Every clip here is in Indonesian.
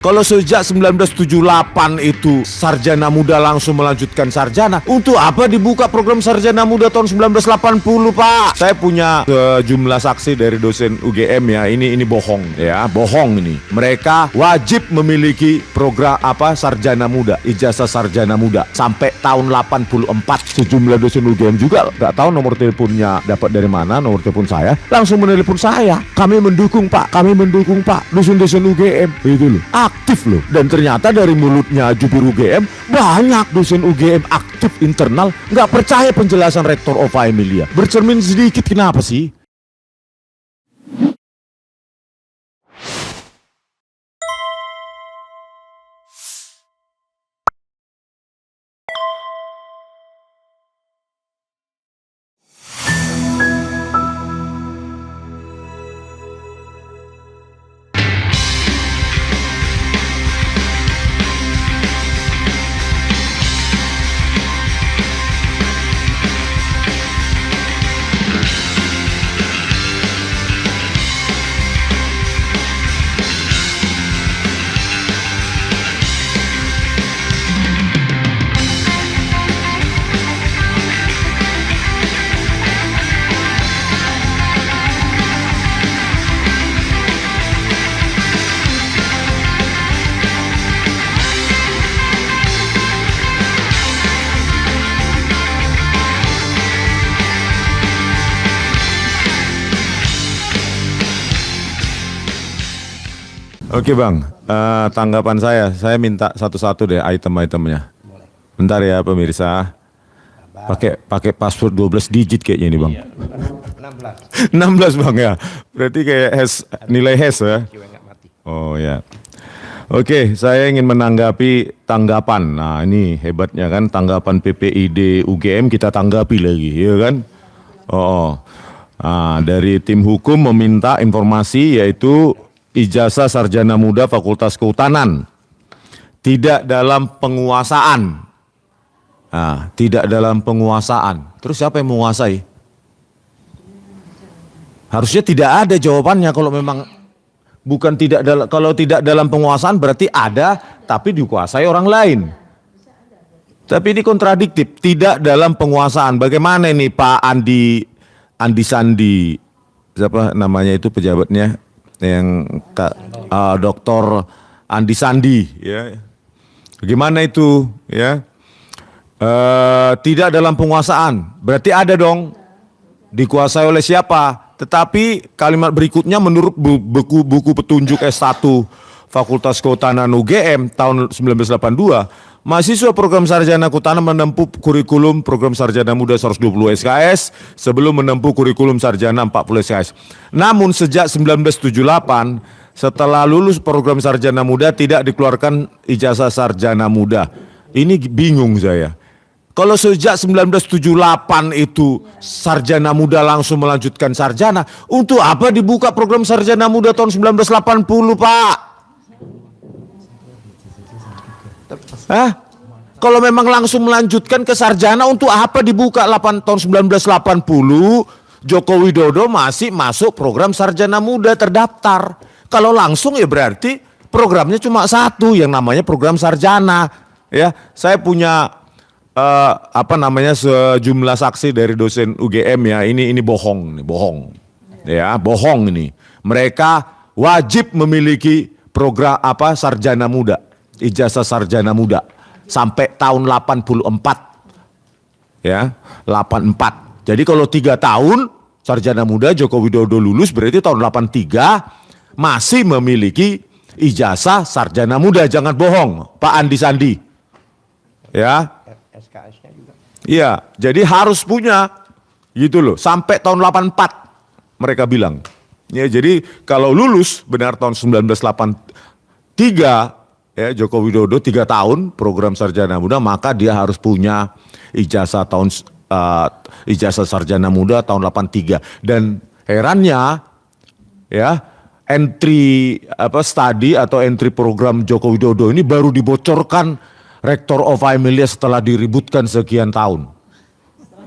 Kalau sejak 1978 itu sarjana muda langsung melanjutkan sarjana, untuk apa dibuka program sarjana muda tahun 1980, Pak? Saya punya sejumlah saksi dari dosen UGM ya, ini bohong ya, bohong ini. Mereka wajib memiliki program sarjana muda, ijazah sarjana muda sampai tahun 84. Sejumlah dosen UGM juga nggak tahu nomor teleponnya dapat dari mana, nomor telepon saya, langsung menelepon saya. Kami mendukung Pak, dosen-dosen UGM itu loh. Aktif loh, dan ternyata dari mulutnya jubir UGM banyak dosen UGM aktif internal nggak percaya penjelasan Rektor Ova Emilia. Bercermin sedikit, kenapa sih? Oke Bang, tanggapan saya minta satu-satu deh item-itemnya. Bentar ya pemirsa, pakai password 12 digit kayaknya ini Bang. 16 Bang ya, berarti kayak nilai hash ya. Oh ya. Oke, saya ingin menanggapi tanggapan. Nah ini hebatnya kan, tanggapan PPID UGM kita tanggapi lagi, ya kan? Dari tim hukum meminta informasi yaitu ijazah sarjana muda Fakultas Kehutanan tidak dalam penguasaan. Tidak dalam penguasaan. Terus siapa yang menguasai? Harusnya tidak ada jawabannya kalau memang bukan tidak dalam, kalau tidak dalam penguasaan berarti ada tapi dikuasai orang lain. Tapi ini kontradiktif, tidak dalam penguasaan. Bagaimana ini Pak Andi Sandi, siapa namanya itu pejabatnya? Yang Dr. Andi Sandi ya. Bagaimana itu ya? Tidak dalam penguasaan. Berarti ada dong. Dikuasai oleh siapa? Tetapi kalimat berikutnya menurut buku petunjuk S1 Fakultas Kehutanan UGM tahun 1982, mahasiswa program sarjana kehutanan menempuh kurikulum program sarjana muda 120 SKS sebelum menempuh kurikulum sarjana 40 SKS. Namun sejak 1978 setelah lulus program sarjana muda tidak dikeluarkan ijazah sarjana muda. Ini bingung saya. Kalau sejak 1978 itu sarjana muda langsung melanjutkan sarjana, untuk apa dibuka program sarjana muda tahun 1980, Pak? Kalau memang langsung melanjutkan ke sarjana, untuk apa dibuka tahun 1980? Joko Widodo masih masuk program sarjana muda terdaftar. Kalau langsung ya berarti programnya cuma satu yang namanya program sarjana. Ya, saya punya sejumlah saksi dari dosen UGM ya. Ini bohong. Ya, bohong ini. Mereka wajib memiliki program sarjana muda, ijazah sarjana muda sampai tahun 84. Ya, 84. Jadi kalau 3 tahun sarjana muda Joko Widodo lulus berarti tahun 83 masih memiliki ijazah sarjana muda. Jangan bohong, Pak Andi Sandi. Ya. SKS-nya juga. Iya, jadi harus punya gitu loh. Sampai tahun 84 mereka bilang. Ya, jadi kalau lulus benar tahun 1983 ya, Joko Widodo 3 tahun program sarjana muda, maka dia harus punya ijazah ijazah sarjana muda tahun 83. Dan herannya ya, entry program Joko Widodo ini baru dibocorkan Rektor Ova Emilia setelah diributkan sekian tahun.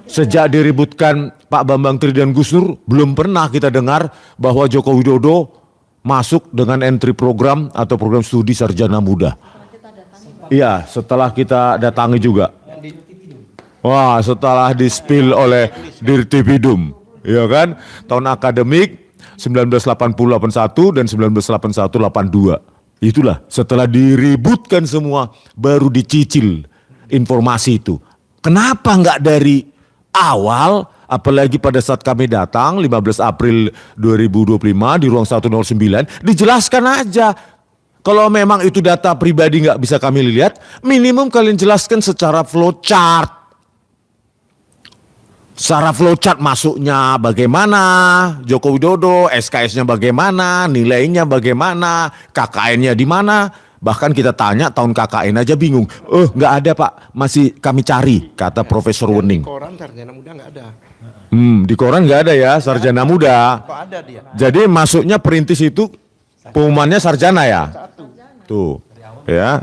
Sejak diributkan Pak Bambang Tri dan Gus Dur, belum pernah kita dengar bahwa Joko Widodo masuk dengan entry program atau program studi sarjana muda. Iya, setelah kita datangi juga. Wah, setelah di-spill oleh Dirtipidum, ya kan? Tahun akademik 1980-81 dan 1981-82. Itulah setelah diributkan semua baru dicicil informasi itu. Kenapa nggak dari awal, apalagi pada saat kami datang 15 April 2025 di ruang 109, dijelaskan aja. Kalau memang itu data pribadi nggak bisa kami lihat, minimum kalian jelaskan secara flowchart. Secara flowchart masuknya bagaimana, Joko Widodo, SKS-nya bagaimana, nilainya bagaimana, KKN-nya di mana. Bahkan kita tanya tahun KKN aja bingung. Nggak ada Pak, masih kami cari, kata Profesor Wening. Di koran sarjana muda nggak ada. Di koran nggak ada ya, sarjana muda. Kok ada dia? Jadi masuknya perintis itu pengumumannya sarjana ya. Tuh, ya.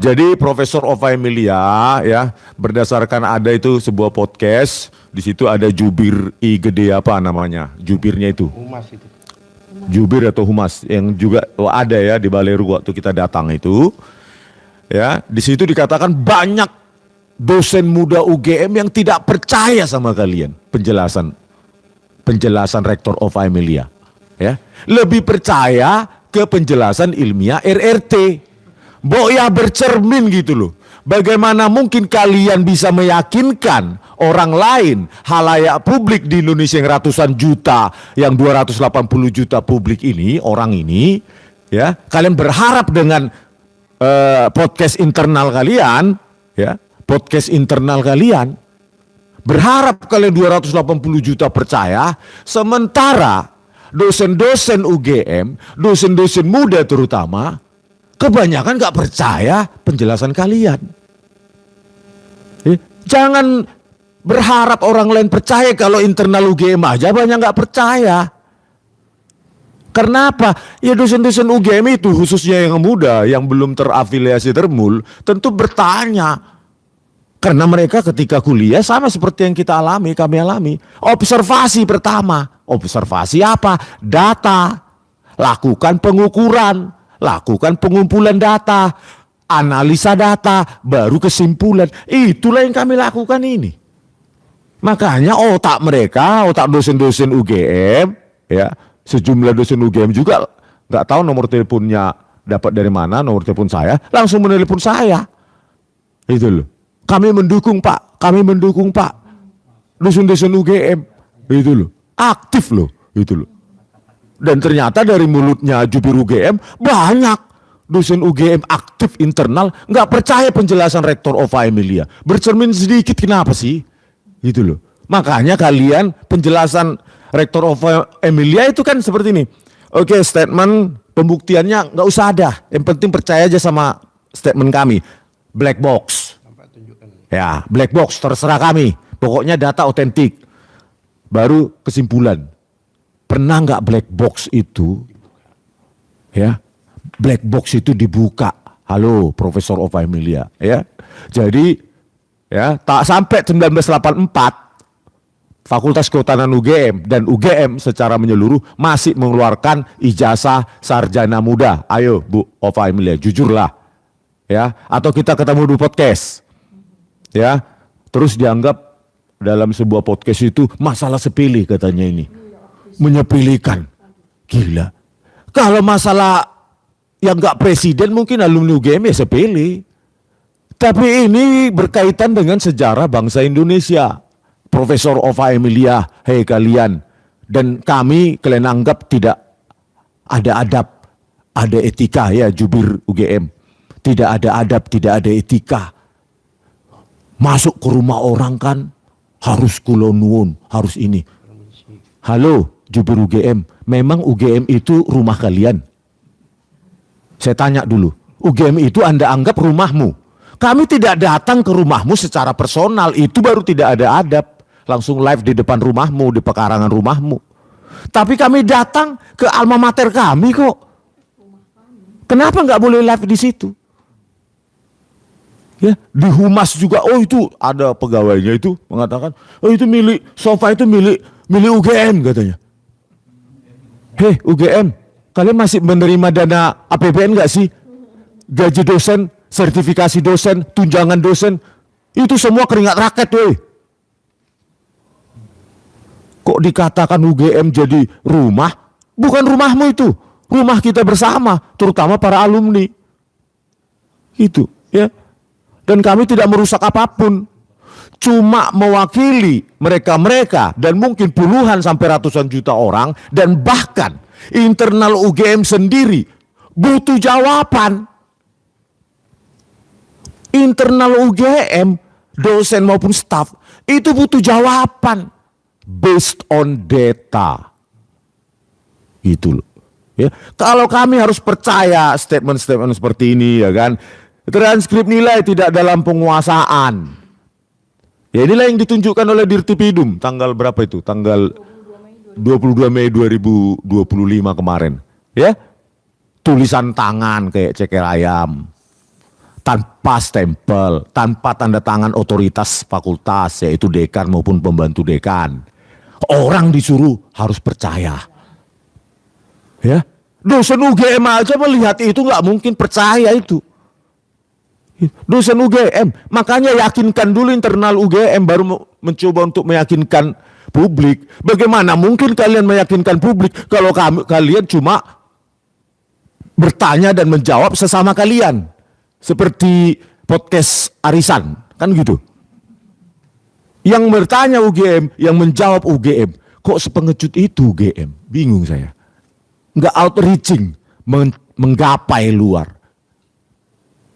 Jadi Profesor Ova Emilia ya, berdasarkan ada itu sebuah podcast. Di situ ada jubir gede apa namanya, jubirnya itu. Humas itu. Jubir atau humas yang juga ada ya di Baleru waktu kita datang itu. Ya, di situ dikatakan banyak dosen muda UGM yang tidak percaya sama kalian penjelasan Rektor Ova Emilia. Ya, lebih percaya ke penjelasan ilmiah RRT. Boya bercermin gitu loh. Bagaimana mungkin kalian bisa meyakinkan orang lain, halayak publik di Indonesia yang ratusan juta, yang 280 juta publik ini, orang ini, ya, kalian berharap dengan podcast internal kalian, ya, podcast internal kalian, berharap kalian 280 juta percaya, sementara dosen-dosen UGM, dosen-dosen muda terutama, kebanyakan gak percaya penjelasan kalian. Jangan berharap orang lain percaya kalau internal UGM aja banyak gak percaya. Kenapa? Ya dosen-dosen UGM itu khususnya yang muda yang belum terafiliasi Termul tentu bertanya. Karena mereka ketika kuliah sama seperti yang kita alami, kami alami. Observasi pertama. Observasi apa? Data. Lakukan pengukuran. Lakukan pengumpulan data, analisa data, baru kesimpulan. Itulah yang kami lakukan ini. Makanya otak mereka, otak dosen-dosen UGM, ya, sejumlah dosen UGM juga nggak tahu nomor teleponnya dapat dari mana, nomor telepon saya, langsung menelepon saya. Itu loh. Kami mendukung Pak, kami mendukung Pak. Dosen-dosen UGM, itu loh, aktif loh, itu loh. Dan ternyata dari mulutnya jubir UGM banyak dosen UGM aktif internal nggak percaya penjelasan Rektor Ova Emilia. Bercermin sedikit kenapa sih? Gitu loh. Makanya kalian penjelasan Rektor Ova Emilia itu kan seperti ini. Oke, statement pembuktiannya nggak usah ada. Yang penting percaya aja sama statement kami. Black box. Ya, black box terserah kami. Pokoknya data otentik. Baru kesimpulan. Pernah nggak black box itu, ya, black box itu dibuka. Halo, Profesor Ova Emilia, ya. Jadi, ya, tak sampai 1984, Fakultas Kehutanan UGM dan UGM secara menyeluruh masih mengeluarkan ijazah sarjana muda. Ayo, Bu Ova Emilia, jujurlah, ya. Atau kita ketemu di podcast, ya. Terus dianggap dalam sebuah podcast itu masalah sepele katanya ini. Menyepelekan. Gila. Kalau masalah yang gak presiden mungkin alumni UGM ya sepele. Tapi ini berkaitan dengan sejarah bangsa Indonesia. Profesor Ova Emilia, hei kalian. Dan kami kalian anggap tidak ada adab, ada etika ya jubir UGM. Tidak ada adab, tidak ada etika. Masuk ke rumah orang kan harus kula nuwun, harus ini. Halo, jubir UGM, memang UGM itu rumah kalian? Saya tanya dulu, UGM itu Anda anggap rumahmu? Kami tidak datang ke rumahmu secara personal, itu baru tidak ada adab. Langsung live di depan rumahmu, di pekarangan rumahmu. Tapi kami datang ke alma mater kami kok. Kenapa nggak boleh live di situ? Ya, di humas juga, oh itu ada pegawainya itu mengatakan, oh itu milik, sofa itu milik UGM katanya. Hei UGM, Kalian masih menerima dana APBN nggak sih? Gaji dosen, sertifikasi dosen, tunjangan dosen, itu semua keringat rakyat weh. Kok dikatakan UGM jadi rumah? Bukan rumahmu itu, rumah kita bersama, terutama para alumni. Itu, ya. Dan kami tidak merusak apapun. Cuma mewakili mereka-mereka dan mungkin puluhan sampai ratusan juta orang, dan bahkan internal UGM sendiri butuh jawaban. Internal UGM, dosen maupun staf, itu butuh jawaban based on data. Gitu loh. Ya. Kalau kami harus percaya statement-statement seperti ini, ya kan, transkrip nilai tidak dalam penguasaan. Ya inilah yang ditunjukkan oleh Dirtipidum tanggal berapa itu? Tanggal 22 Mei 2025 kemarin. Ya. Tulisan tangan kayak ceker ayam. Tanpa stempel, tanpa tanda tangan otoritas fakultas, yaitu dekan maupun pembantu dekan. Orang disuruh harus percaya. Ya. Dosen UGM aja melihat itu nggak mungkin percaya itu. Dosen UGM, makanya yakinkan dulu internal UGM baru mencoba untuk meyakinkan publik. Bagaimana mungkin kalian meyakinkan publik kalau kalian cuma bertanya dan menjawab sesama kalian, seperti podcast arisan, kan gitu. Yang bertanya UGM, yang menjawab UGM, kok sepengecut itu UGM? Bingung saya. Nggak outreaching, menggapai luar.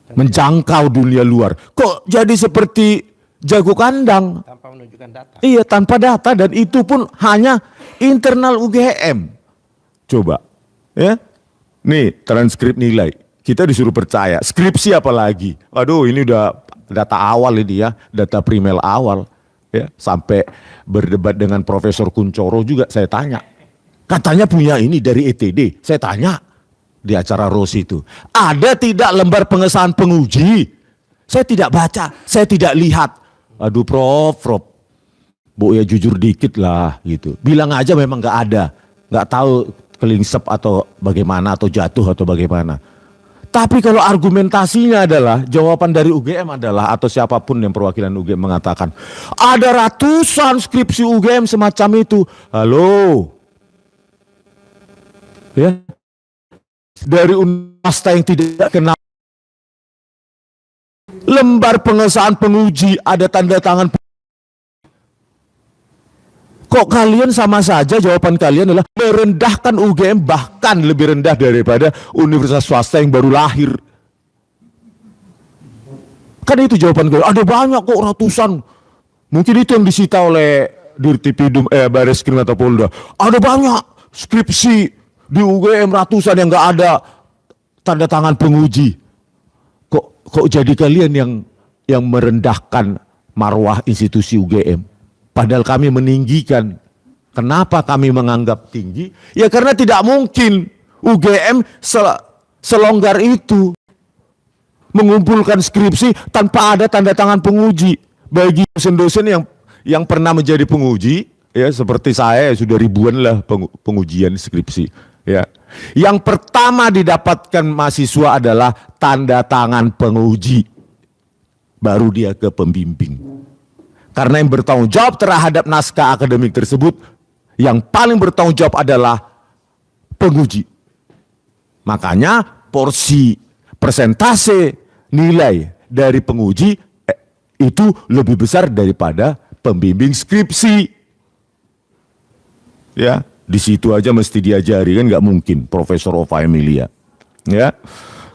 Menjangkau dunia luar. Kok jadi seperti jago kandang? Tanpa menunjukkan data. Iya, tanpa data, dan itu pun hanya internal UGM. Coba, ya. Nih, transkrip nilai. Kita disuruh percaya. Skripsi apa lagi? Aduh, ini udah data awal ini ya, data primer awal. Ya, sampai berdebat dengan Profesor Kuncoro juga saya tanya. Katanya punya ini dari ETD. Saya tanya di acara Rosi itu, ada tidak lembar pengesahan penguji? Saya tidak baca, saya tidak lihat. Aduh Prof, Bu ya jujur dikit lah gitu. Bilang aja memang nggak ada, nggak tahu kelingsep atau bagaimana atau jatuh atau bagaimana. Tapi kalau argumentasinya adalah, jawaban dari UGM adalah, atau siapapun yang perwakilan UGM mengatakan, ada ratusan skripsi UGM semacam itu. Halo, ya. Dari swasta yang tidak kenal lembar pengesahan penguji ada tanda tangan. Kok kalian sama saja jawaban kalian adalah merendahkan UGM, bahkan lebih rendah daripada universitas swasta yang baru lahir. Kan itu jawaban kalian. Ada banyak kok, ratusan. Mungkin itu yang disita oleh Dirtipidum, Bareskrim atau Polda. Ada banyak skripsi di UGM ratusan yang nggak ada tanda tangan penguji. Kok jadi kalian yang merendahkan marwah institusi UGM? Padahal kami meninggikan. Kenapa kami menganggap tinggi? Ya karena tidak mungkin UGM selonggar itu mengumpulkan skripsi tanpa ada tanda tangan penguji. Bagi dosen-dosen yang pernah menjadi penguji, ya seperti saya sudah ribuan lah pengujian skripsi. Ya, yang pertama didapatkan mahasiswa adalah tanda tangan penguji, baru dia ke pembimbing. Karena yang bertanggung jawab terhadap naskah akademik tersebut, yang paling bertanggung jawab adalah penguji. Makanya porsi persentase nilai dari penguji itu lebih besar daripada pembimbing skripsi. Ya. Di situ aja mesti diajari, kan nggak mungkin Profesor Ova Emilia. Ya.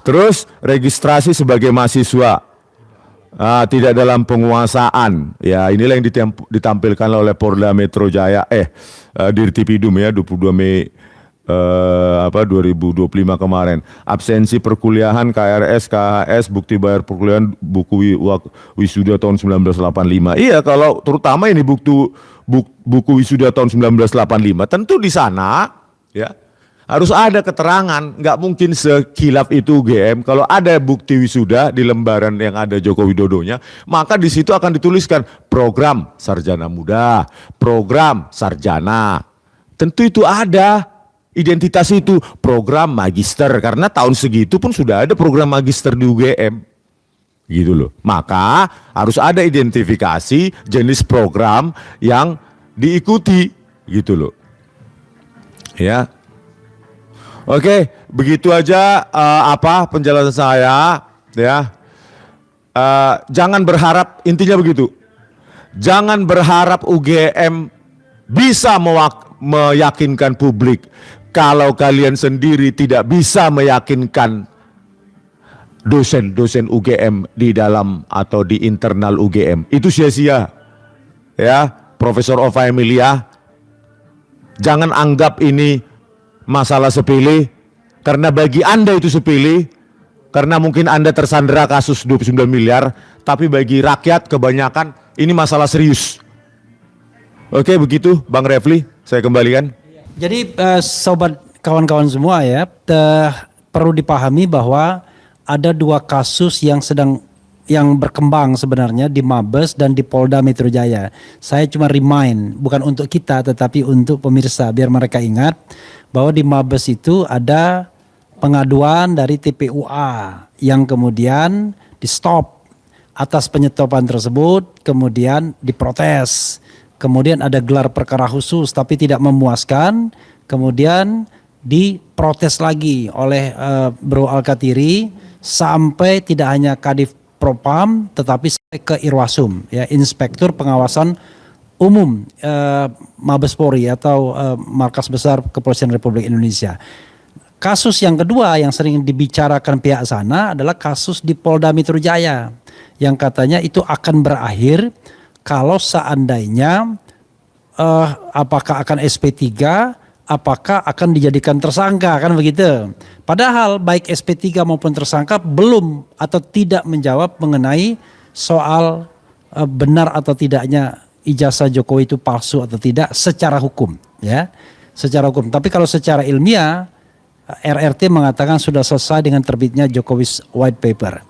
Terus registrasi sebagai mahasiswa tidak dalam penguasaan. Ya, inilah yang ditampilkan oleh Polda Metro Jaya Dirtipidum ya 22 Mei 2025 kemarin. Absensi perkuliahan KRS, KHS, bukti bayar perkuliahan, buku wisuda tahun 1985. Iya, kalau terutama ini buku wisuda tahun 1985, tentu di sana ya harus ada keterangan. Nggak mungkin sekilap itu UGM. Kalau ada bukti wisuda di lembaran yang ada Joko Widodonya, maka di situ akan dituliskan program sarjana muda, program sarjana. Tentu itu ada. identitas itu program magister, karena tahun segitu pun sudah ada program magister di UGM gitu loh. Maka harus ada identifikasi jenis program yang diikuti gitu loh ya. Oke, begitu aja penjelasan saya ya. Jangan berharap, intinya begitu, jangan berharap UGM bisa meyakinkan publik kalau kalian sendiri tidak bisa meyakinkan dosen-dosen UGM di dalam atau di internal UGM. Itu sia-sia ya. Profesor Ova Emilia, jangan anggap ini masalah sepele, karena bagi Anda itu sepele, karena mungkin Anda tersandera kasus 29 miliar, tapi bagi rakyat kebanyakan ini masalah serius. Oke, begitu Bang Refli, saya kembalikan. Jadi sobat kawan-kawan semua ya, perlu dipahami bahwa ada dua kasus yang berkembang sebenarnya di Mabes dan di Polda Metro Jaya. Saya cuma remind, bukan untuk kita tetapi untuk pemirsa biar mereka ingat bahwa di Mabes itu ada pengaduan dari TPUA yang kemudian di stop. Atas penyetopan tersebut kemudian diprotes. Kemudian ada gelar perkara khusus tapi tidak memuaskan, kemudian diprotes lagi oleh Bro Alkatiri sampai tidak hanya Kadif Propam tetapi sampai ke Irwasum, ya, Inspektur Pengawasan Umum Mabes Polri atau Markas Besar Kepolisian Republik Indonesia. Kasus yang kedua yang sering dibicarakan pihak sana adalah kasus di Polda Metro Jaya yang katanya itu akan berakhir kalau seandainya apakah akan SP3, apakah akan dijadikan tersangka, kan begitu. Padahal baik SP3 maupun tersangka belum atau tidak menjawab mengenai soal benar atau tidaknya ijazah Jokowi itu palsu atau tidak secara hukum, ya. Secara hukum. Tapi kalau secara ilmiah RRT mengatakan sudah selesai dengan terbitnya Jokowi's White Paper.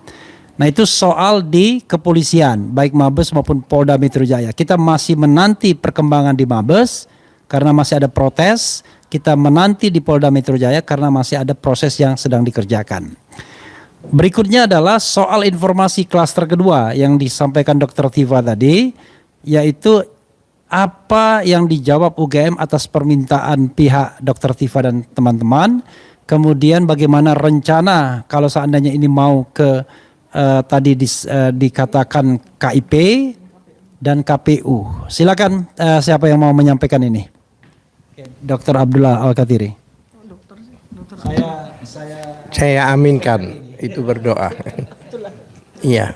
Nah itu soal di kepolisian, baik Mabes maupun Polda Metro Jaya. Kita masih menanti perkembangan di Mabes karena masih ada protes. Kita menanti di Polda Metro Jaya karena masih ada proses yang sedang dikerjakan. Berikutnya adalah soal informasi klaster kedua yang disampaikan Dr. Tiva tadi, yaitu apa yang dijawab UGM atas permintaan pihak Dr. Tiva dan teman-teman. Kemudian bagaimana rencana kalau seandainya ini mau ke tadi dikatakan KIP dan KPU. Silakan siapa yang mau menyampaikan ini? Dr. Abdullah Al-Katiri. Saya aminkan itu berdoa. Iya.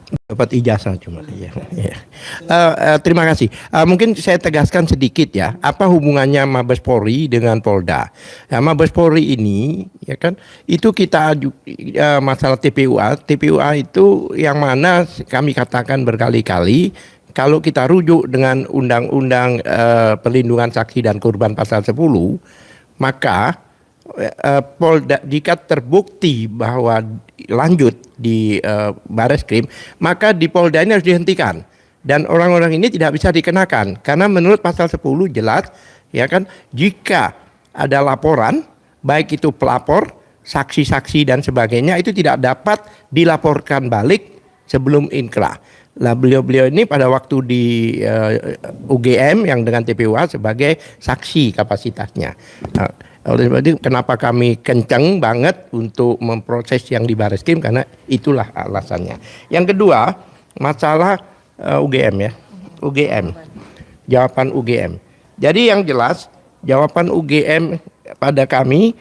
Dapat ijazah cuma. Iya. Terima kasih. Mungkin saya tegaskan sedikit ya, apa hubungannya Mabes Polri dengan Polda. Ya, Mabes Polri ini ya kan itu kita masalah TPUA itu yang mana kami katakan berkali-kali kalau kita rujuk dengan Undang-Undang Perlindungan Saksi dan Korban pasal 10, maka Polda jika terbukti bahwa lanjut di Bareskrim, maka di Polda ini harus dihentikan dan orang-orang ini tidak bisa dikenakan karena menurut pasal 10 jelas ya kan, jika ada laporan baik itu pelapor, saksi-saksi dan sebagainya itu tidak dapat dilaporkan balik sebelum inkrah. Lah beliau-beliau ini pada waktu di UGM yang dengan TPUA sebagai saksi kapasitasnya. Nah, oleh sebab itu kenapa kami kencang banget untuk memproses yang di Bareskrim karena itulah alasannya. Yang kedua, masalah UGM ya. UGM. Jawaban UGM. Jadi yang jelas jawaban UGM pada kami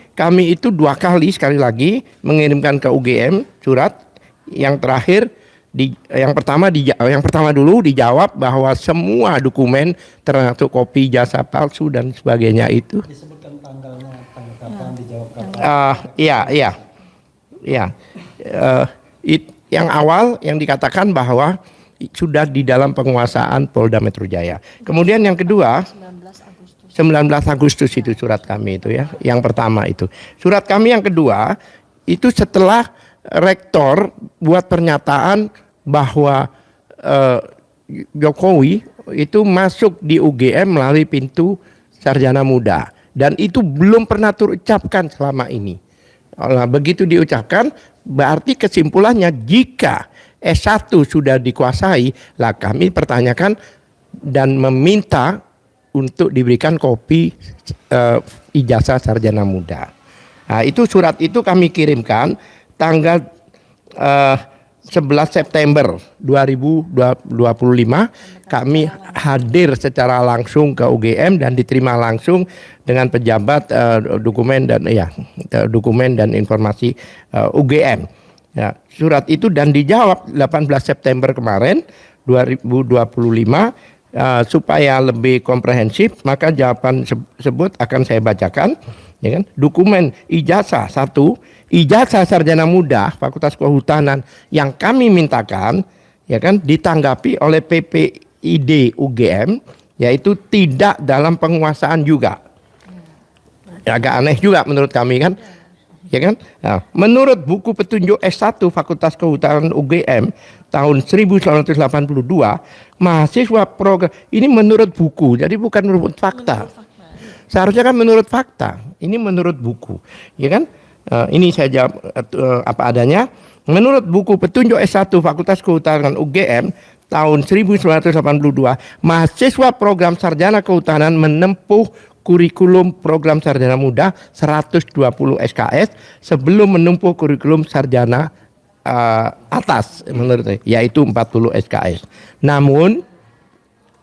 itu 2 kali sekali lagi mengirimkan ke UGM surat. Yang terakhir yang pertama dulu dijawab bahwa semua dokumen termasuk kopi jasa palsu dan sebagainya itu disebutkan tanggalnya, kapan dijawab kapan. Yang awal yang dikatakan bahwa sudah di dalam penguasaan Polda Metro Jaya. Kemudian yang kedua 19 Agustus itu surat kami itu ya. Yang pertama itu. Surat kami yang kedua itu setelah rektor buat pernyataan bahwa Jokowi itu masuk di UGM melalui pintu sarjana muda. dan itu belum pernah terucapkan selama ini. Nah, begitu diucapkan berarti kesimpulannya jika S1 sudah dikuasai, lah kami pertanyakan dan meminta untuk diberikan kopi ijazah sarjana muda. Nah, itu surat itu kami kirimkan tanggal 11 September 2025 kami hadir secara langsung ke UGM dan diterima langsung dengan pejabat dokumen dan informasi UGM. Ya, surat itu dan dijawab 18 September kemarin 2025 supaya lebih komprehensif maka jawaban tersebut akan saya bacakan. Ya kan? Dokumen ijazah ijazah sarjana muda Fakultas Kehutanan yang kami mintakan ya kan ditanggapi oleh PPID UGM yaitu tidak dalam penguasaan juga. Ya, agak aneh juga menurut kami kan. Ya kan? Nah, menurut buku petunjuk S1 Fakultas Kehutanan UGM tahun 1982, mahasiswa program ini menurut buku, jadi bukan menurut fakta. Seharusnya kan menurut fakta, ini menurut buku, ya kan? Ini saya jawab apa adanya. Menurut buku petunjuk S1 Fakultas Kehutanan UGM tahun 1982, mahasiswa program sarjana kehutanan menempuh kurikulum program sarjana muda 120 SKS sebelum menempuh kurikulum sarjana atas menurut saya, yaitu 40 SKS. Namun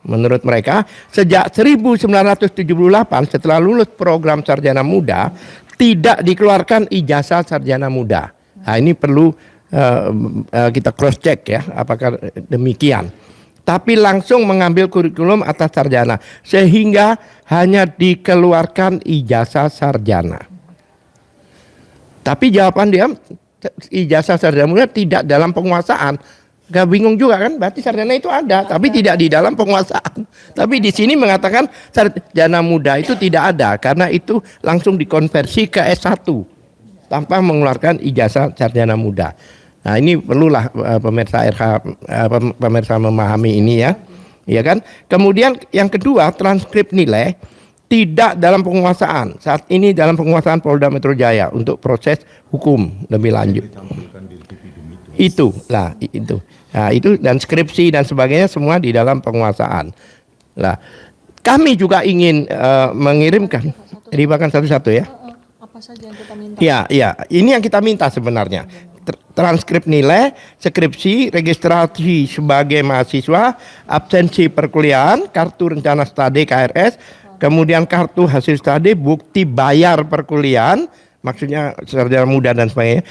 menurut mereka, sejak 1978 setelah lulus program sarjana muda, tidak dikeluarkan ijazah sarjana muda. Nah, ini perlu kita cross check ya, apakah demikian. Tapi langsung mengambil kurikulum atas sarjana, sehingga hanya dikeluarkan ijazah sarjana. Tapi jawaban dia, ijazah sarjana muda tidak dalam penguasaan. Gak bingung juga kan, berarti sarjana itu ada, tapi tidak di dalam penguasaan. Tapi di sini mengatakan sarjana muda itu tidak ada, karena itu langsung dikonversi ke S1 tanpa mengeluarkan ijazah sarjana muda. Nah, ini perlulah pemirsa pemirsa memahami ini ya, ya kan. Kemudian yang kedua, transkrip nilai tidak dalam penguasaan. Saat ini dalam penguasaan Polda Metro Jaya untuk proses hukum lebih lanjut. Itu. Nah, itu dan skripsi dan sebagainya semua di dalam penguasaan. Nah, kami juga ingin mengirimkan, dibacakan satu-satu ya. Apa saja yang kita minta? Ya, ini yang kita minta sebenarnya. Transkrip nilai, skripsi, registrasi sebagai mahasiswa, absensi perkuliahan, kartu rencana studi KRS, kemudian kartu hasil studi, bukti bayar perkuliahan, maksudnya sarjana muda dan sebagainya.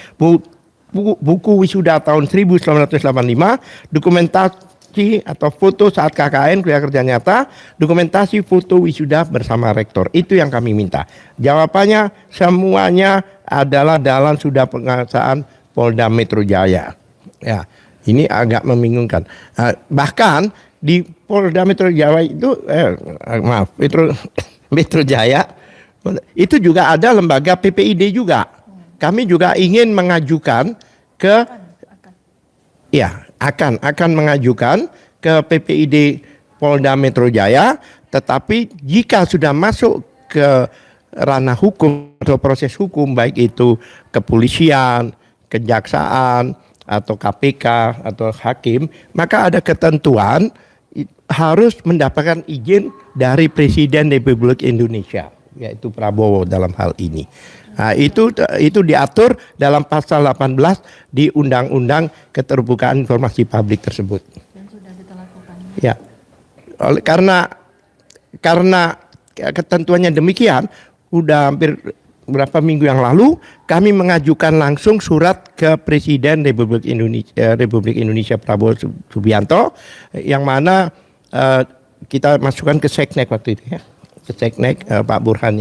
Buku wisuda tahun 1985, dokumentasi atau foto saat KKN kuliah kerja nyata, dokumentasi foto wisuda bersama rektor. Itu yang kami minta. Jawabannya semuanya adalah dalam sudah penguasaan Polda Metro Jaya. Ya, ini agak membingungkan. Bahkan di Polda Metro Jaya itu, Metro Jaya itu juga ada lembaga PPID juga. Kami juga ingin mengajukan akan mengajukan ke PPID Polda Metro Jaya, tetapi jika sudah masuk ke ranah hukum atau proses hukum, baik itu kepolisian, kejaksaan, atau KPK, atau hakim, maka ada ketentuan harus mendapatkan izin dari Presiden Republik Indonesia, yaitu Prabowo dalam hal ini. Nah, itu diatur dalam pasal 18 di Undang-Undang Keterbukaan Informasi Publik tersebut. Dan sudah kita lakukan. Ya, karena ketentuannya demikian, udah hampir beberapa minggu yang lalu kami mengajukan langsung surat ke Presiden Republik Indonesia Prabowo Subianto, yang mana kita masukkan ke Seknek waktu itu ya. Seknek Pak Burhan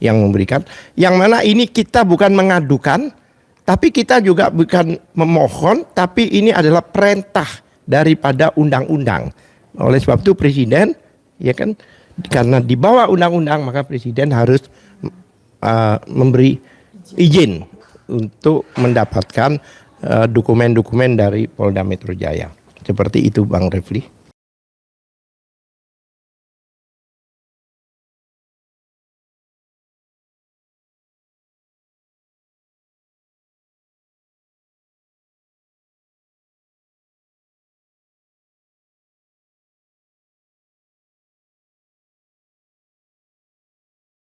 yang memberikan, yang mana ini kita bukan mengadukan, tapi kita juga bukan memohon, tapi ini adalah perintah daripada undang-undang. Oleh sebab itu Presiden, ya kan, karena di bawah undang-undang maka Presiden harus memberi izin untuk mendapatkan dokumen-dokumen dari Polda Metro Jaya. Seperti itu Bang Refli.